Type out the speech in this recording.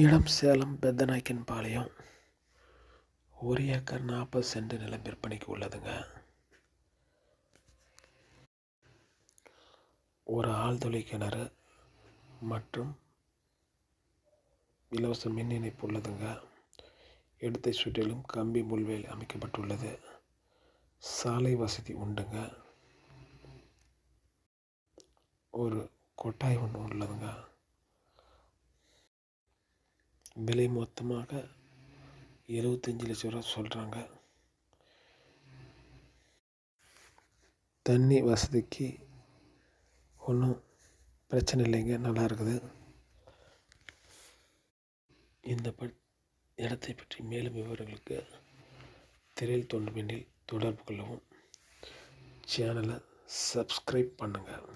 இடம் Salem Pethanaickenpalayam. 1 acre 40 send நிலம் விற்பனைக்கு உள்ளதுங்க. ஒரு ஆழ்துளை கிணறு மற்றும் இலவச மின் இணைப்பு உள்ளதுங்க. இடத்தை சுற்றிலும் கம்பி முள்வேலி அமைக்கப்பட்டுள்ளது. சாலை வசதி உண்டுங்க. ஒரு கொட்டாய் ஒன்று உள்ளதுங்க. விலை மொத்தமாக 75 லட்சம் ரூபா சொல்கிறாங்க. தண்ணி வசதிக்கு ஒன்றும் பிரச்சனை இல்லைங்க, நல்லா இருக்குது. இந்த இடத்தை பற்றி மேலும் விவரங்களுக்கு திரையில் தோன்றும் எண்ணில் தொடர்பு கொள்ளவும். சேனலை சப்ஸ்கிரைப் பண்ணுங்கள்.